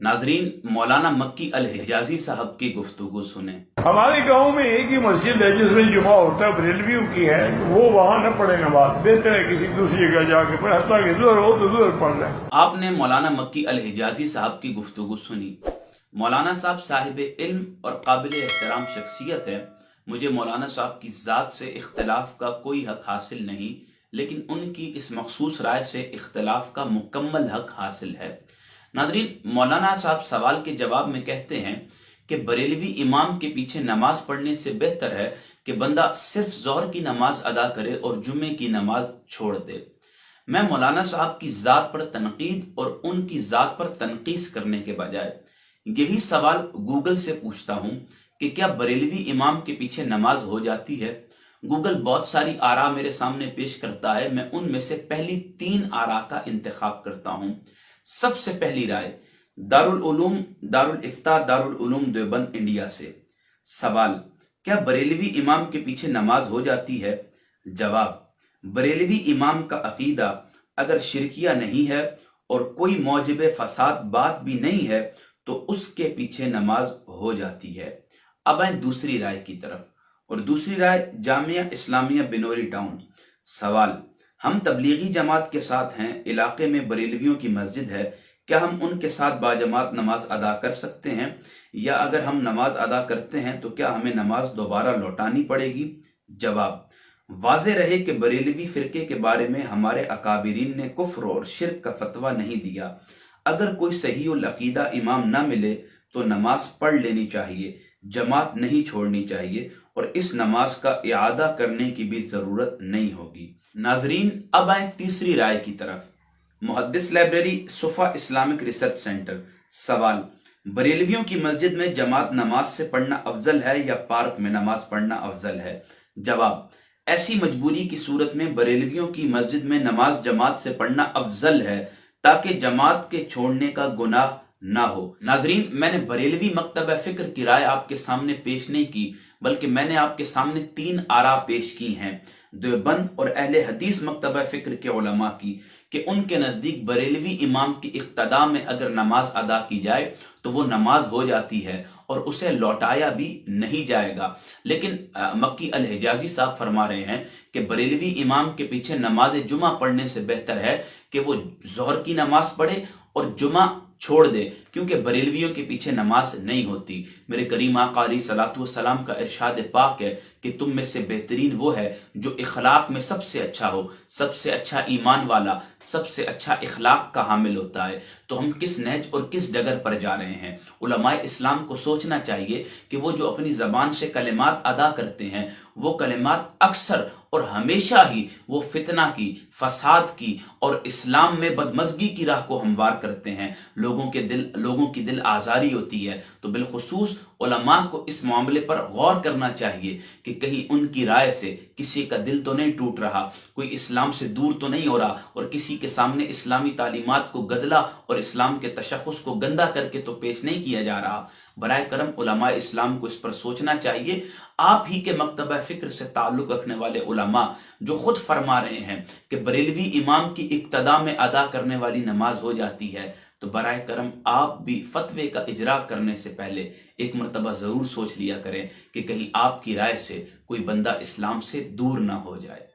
नाजरीन, मौलाना मक्की अल हिजाजी साहब की गुफ्तगू सुने। हमारे गांव में एक ही मस्जिद है जिसमें जुमा होता है, बरेलवियों की है। वो वहाँ न पढ़े नमाज, बेहतर है किसी दूसरी जगह जाके पढ़े, हत्ता कि ज़ोर हो तो ज़ोर पढ़ लें। आपने मौलाना मक्की अल हिजाजी साहब की गुफ्तगू सुनी। मौलाना साहब साहिब इल्म और काबिल एहतराम शख्सियत है। मुझे मौलाना साहब की ज़ात से इख्तलाफ का कोई हक हासिल नहीं, लेकिन उनकी इस मखसूस राय से इख्तलाफ का मुकम्मल हक हासिल है। नादरीन, मौलाना साहब सवाल के जवाब में कहते हैं कि बरेलवी इमाम के पीछे नमाज पढ़ने से बेहतर है कि बंदा सिर्फ ज़ोहर की नमाज अदा करे और जुमे की नमाज छोड़ दे। मैं मौलाना साहब की ज़ात पर तनकीद और उनकी ज़ात पर तनकीस करने के बजाय यही सवाल गूगल से पूछता हूँ कि क्या बरेलवी इमाम के पीछे नमाज हो जाती है। गूगल बहुत सारी आरा मेरे सामने पेश करता है, मैं उनमें से पहली 3 आरा का इंतखाब करता हूँ। सबसे पहली राय दारुल उलूम दारुल इफ्ता दारुल उलूम देवबंद इंडिया से। सवाल, क्या बरेलवी इमाम के पीछे नमाज हो जाती है? जवाब, बरेलवी इमाम का अकीदा अगर शिरकिया नहीं है और कोई मौजिब फसाद बात भी नहीं है तो उसके पीछे नमाज हो जाती है। अब आए दूसरी राय की तरफ, और दूसरी राय जामिया इस्लामिया बिनोरी टाउन। सवाल, हम तबलीगी जमात के साथ हैं, इलाके में बरेलवियों की मस्जिद है, क्या हम उनके साथ बाजमात नमाज अदा कर सकते हैं, या अगर हम नमाज अदा करते हैं तो क्या हमें नमाज दोबारा लौटानी पड़ेगी? जवाब, वाज़े रहे कि बरेलवी फ़िरके के बारे में हमारे अकाबिरीन ने कुफ्र और शिर्क का फतवा नहीं दिया। अगर कोई सहीउल अकीदा इमाम ना मिले तो नमाज पढ़ लेनी चाहिए, जमात नहीं छोड़नी चाहिए, और इस नमाज का इआदा करने की भी ज़रूरत नहीं होगी। नाजरीन, अब आए तीसरी राय की तरफ। मुहद्दिस लाइब्रेरी सुफा इस्लामिक रिसर्च सेंटर। सवाल, बरेलवियों की मस्जिद में जमात नमाज से पढ़ना अफजल है या पार्क में नमाज पढ़ना अफजल है? जवाब, ऐसी मजबूरी की सूरत में बरेलवियों की मस्जिद में नमाज जमात से पढ़ना अफजल है ताकि जमात के छोड़ने का गुनाह ना हो। नाजरीन, मैंने बरेलवी मकतब फिक्र की राय आपके सामने पेश नहीं की, बल्कि मैंने आपके सामने 3 आरा पेश की हैं, देवबंद और अहले हदीस मकतब फिक्र के उलमा की, कि उनके नज़दीक बरेलवी इमाम की इक्तदा में अगर नमाज अदा की जाए तो वो नमाज हो जाती है और उसे लौटाया भी नहीं जाएगा। लेकिन मक्की अल हिजाजी साहब फरमा रहे हैं कि बरेलवी इमाम के पीछे नमाज जुमा पढ़ने से बेहतर है कि वो ज़ोहर की नमाज पढ़े और जुमा छोड़ दे, क्योंकि बरेलवियों के पीछे नमाज नहीं होती। मेरे करीम आका अलैहिस्सलातु वस्सलाम का इरशाद पाक है कि तुम में से बेहतरीन वो है जो इखलाक में सबसे अच्छा हो, सबसे अच्छा ईमान वाला, सबसे अच्छा इखलाक का हामिल होता है। तो हम किस नहज और किस डगर पर जा रहे हैं? उलमाए इस्लाम को सोचना चाहिए कि वो जो अपनी ज़बान से कलिमात अदा करते हैं वो कलिमात अक्सर और हमेशा ही वो फितना की, फसाद की और इस्लाम में बदमज़गी की राह को हमवार करते हैं। लोगों की दिल आज़ारी होती है। तो बिलखुसूस उलमा को इस मामले पर गौर करना चाहिए कि कहीं उनकी राय से किसी का दिल तो नहीं टूट रहा, कोई इस्लाम से दूर तो नहीं हो रहा, और किसी के सामने इस्लामी तालीमात को गदला और इस्लाम के तशख़्ख़ुस को गंदा करके तो पेश नहीं किया जा रहा। बराए करम उलमा इस्लाम को इस पर सोचना चाहिए। आप ही के मकतब फ़िक्र से ताल्लुक़ रखने वाले उलमा जो खुद फरमा रहे हैं कि बरेलवी इमाम की इक्तदा में अदा करने वाली नमाज हो जाती है, तो बराए करम आप भी फतवे का इजरा करने से पहले एक मरतबा ज़रूर सोच लिया करें कि कहीं आपकी राय से कोई बंदा इस्लाम से दूर ना हो जाए।